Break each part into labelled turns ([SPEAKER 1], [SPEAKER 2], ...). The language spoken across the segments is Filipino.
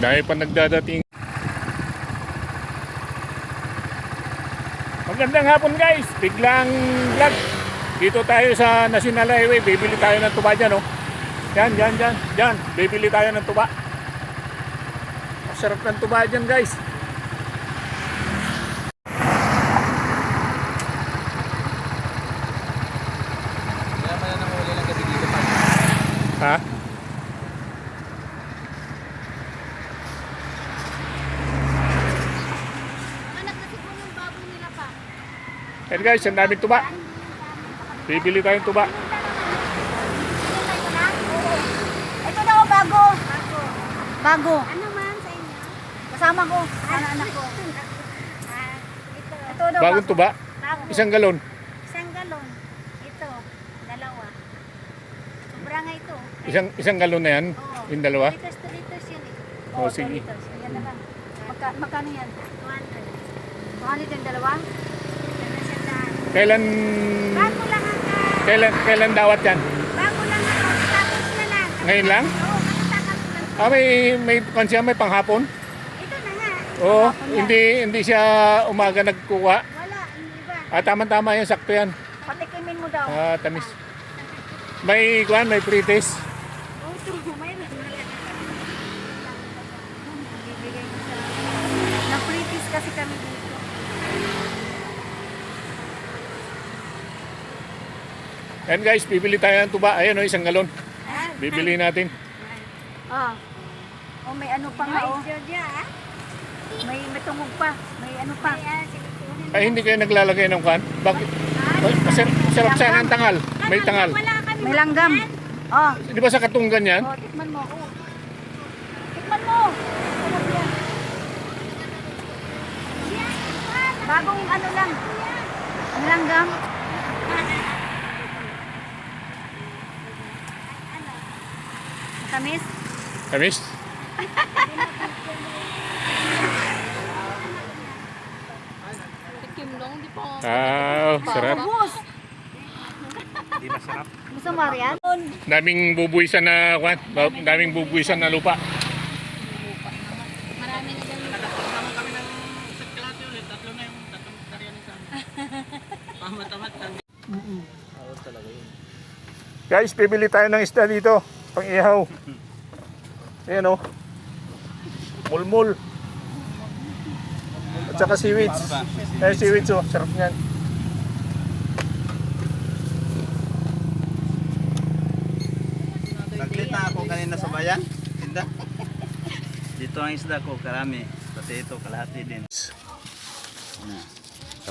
[SPEAKER 1] Dahil pa nagdadating. Magandang hapon guys, biglang vlog. Dito tayo sa National Highway, bibili tayo ng tuba dyan, oh. Yan, bibili tayo ng tuba. Masarap ng tuba dyan guys. Ha? Ayan guys, ang daming tuba. Bibili tayong tuba.
[SPEAKER 2] Ito daw bago. Bago.
[SPEAKER 3] Ano man sa inyo?
[SPEAKER 2] Kasama ko. Anak ko. Ito daw
[SPEAKER 1] Bagong tuba?
[SPEAKER 3] Bago.
[SPEAKER 1] Isang galon.
[SPEAKER 3] Isang galon. Ito, dalawa. Sobra nga ito.
[SPEAKER 1] Isang galon na yan?
[SPEAKER 3] Oo.
[SPEAKER 1] Yung dalawa?
[SPEAKER 3] Liters to liters yan eh.
[SPEAKER 1] Oh, sige.
[SPEAKER 2] Yan na lang. Magkano yan?
[SPEAKER 3] 200.
[SPEAKER 2] Mahal yung dalawa?
[SPEAKER 1] Kailan
[SPEAKER 3] Bago lang ang
[SPEAKER 1] kailan dawat yan?
[SPEAKER 3] bago lang ang tapos na lang.
[SPEAKER 1] Ngayon lang?
[SPEAKER 3] Oo, matatapos lang.
[SPEAKER 1] Ah, may konsiya, may panghapon?
[SPEAKER 3] Ito na nga.
[SPEAKER 1] Oo, hindi siya umaga nagkuha.
[SPEAKER 3] Wala, hindi ba?
[SPEAKER 1] Ah, tama-tama yan, sakto yan.
[SPEAKER 2] Patikimin mo daw.
[SPEAKER 1] Ah, tamis. May pre-taste.
[SPEAKER 3] Oo, ito. Mayroon na lang.
[SPEAKER 2] Bibigay mo sa... Na-pretis kasi kami dito.
[SPEAKER 1] Ayan guys, bibili tayo ng tuba. Ayan o, isang galon.
[SPEAKER 3] Ah,
[SPEAKER 1] Bibili natin.
[SPEAKER 2] Ah. Oh, may ano pa nga oh.
[SPEAKER 3] Georgia, ah.
[SPEAKER 2] May tungog pa. May ano pa.
[SPEAKER 3] Kaya, silikunin
[SPEAKER 1] Ay, hindi kayo naglalagay ng kan? Bakit? Ay, masarap sana ang tangal. May tangal.
[SPEAKER 3] Wala kami
[SPEAKER 2] May langgam. Oh.
[SPEAKER 1] Di ba sa katunggan yan?
[SPEAKER 2] Oh, tikman mo. Oh. Tikman mo. Sarap yan. Bagong ano lang. Ang langgam. Matamis.
[SPEAKER 1] Tamis? Ah, sarap.
[SPEAKER 2] Ubus. Gusto mo riyan?
[SPEAKER 1] Daming bubuisan na kwan, daming bubuisan na lupa.
[SPEAKER 3] Marami na dyan.
[SPEAKER 1] Guys, bibili tayo ng isda dito, pang ihaw. Ayan o. Mulmul. At saka seaweeds. Eh, seaweeds o, sarap yan.
[SPEAKER 4] Naglit na ako kanina sa bayan. Tinda. Dito ang isda ko, karami. Pati ito, kalahati din.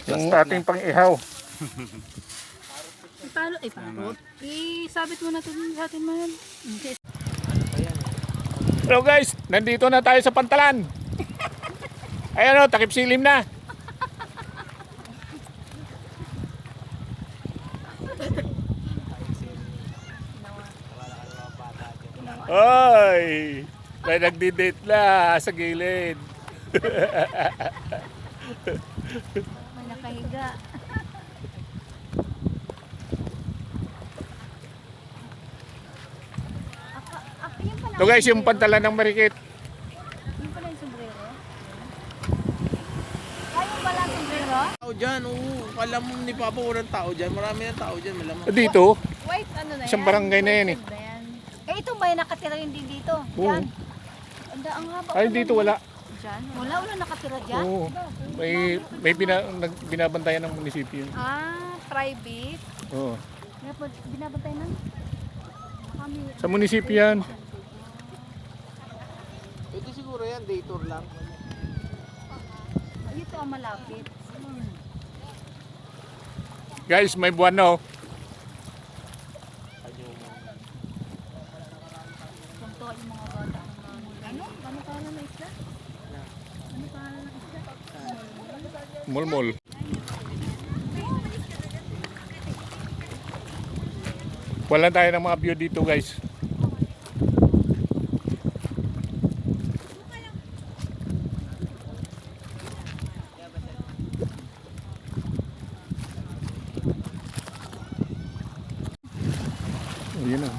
[SPEAKER 1] Yung ating pang ihaw.
[SPEAKER 5] Paano? Paano? Isabit mo na ito sa atin man.
[SPEAKER 1] Hello guys, nandito na tayo sa Pantalan. Ayan o, takip silim na. Oy, may nagdi-date na sa gilid.
[SPEAKER 2] May nakahiga.
[SPEAKER 1] Ito guys, yung Pantalan ng Marikit.
[SPEAKER 2] Yung pala yung sombrero. Kayo pala ang sombrero?
[SPEAKER 4] Tao dyan, oo. Kala mo ni Papa walang tao dyan. Marami ng tao dyan, malamang.
[SPEAKER 1] Dito,
[SPEAKER 5] White ano na
[SPEAKER 1] isang barangay na yan eh.
[SPEAKER 2] Eh ito may nakatira rin din dito.
[SPEAKER 1] Oo.
[SPEAKER 2] Yan. Ang haba.
[SPEAKER 1] Ay, dito wala.
[SPEAKER 2] Diyan. Wala nakatira dyan.
[SPEAKER 1] Oo. May binabantayan ng munisipyo.
[SPEAKER 5] Ah, private.
[SPEAKER 1] Oo.
[SPEAKER 2] Binabantay ng kami.
[SPEAKER 1] Sa munisipyo yan.
[SPEAKER 4] Ito siguro yan, day tour lang.
[SPEAKER 2] Ay, ito ang malapit.
[SPEAKER 1] Guys, may buwan na oh.
[SPEAKER 2] Punto yung mga bata. Ano? Ano pangalan ng isla? Ano pangalan ng isla?
[SPEAKER 1] Mulmul. Wala tayo ng mga view dito guys. Ayan na.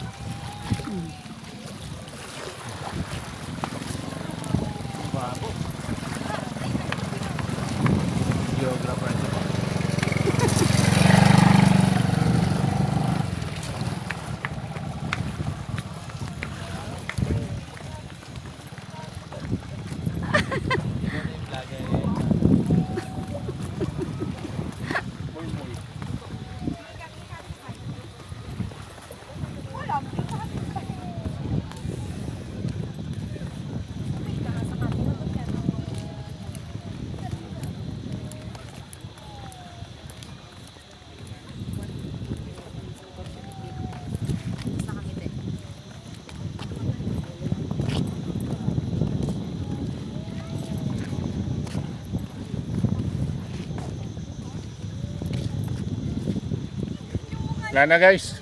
[SPEAKER 1] Wala na guys.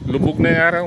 [SPEAKER 1] Lubog na yung araw.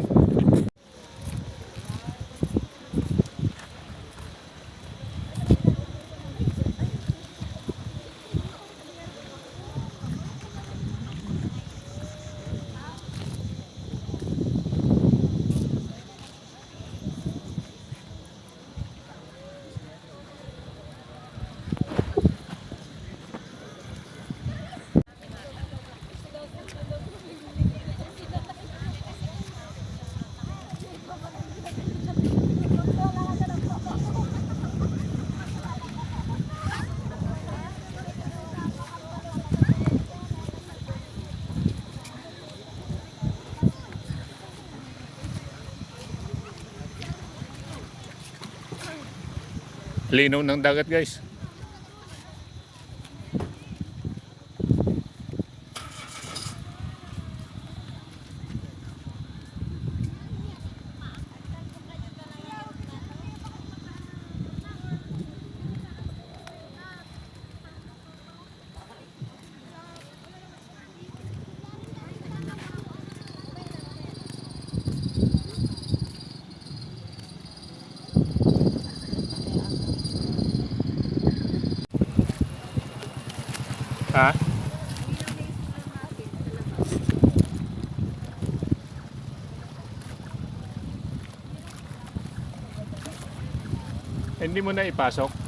[SPEAKER 1] Linaw ng dagat guys. Ha? Hindi mo na ipasok?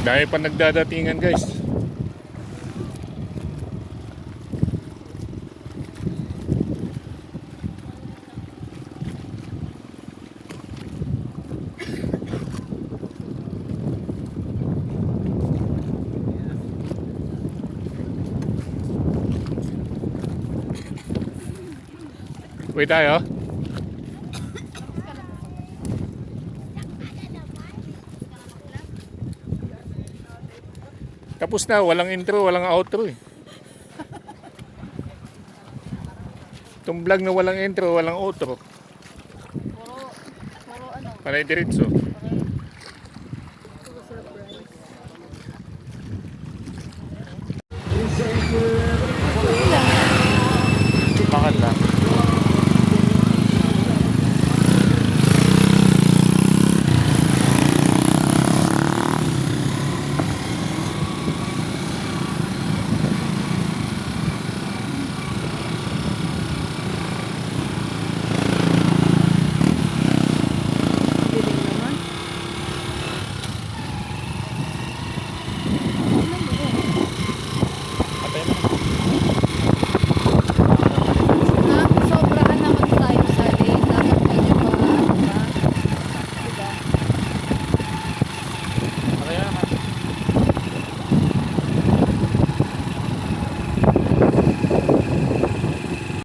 [SPEAKER 1] Dahil pa nagdadatingan guys. Wait tayo. Tapos na, walang intro, walang outro eh. Itong vlog na walang intro, walang outro.
[SPEAKER 5] Puro ano.
[SPEAKER 1] Panay diretso.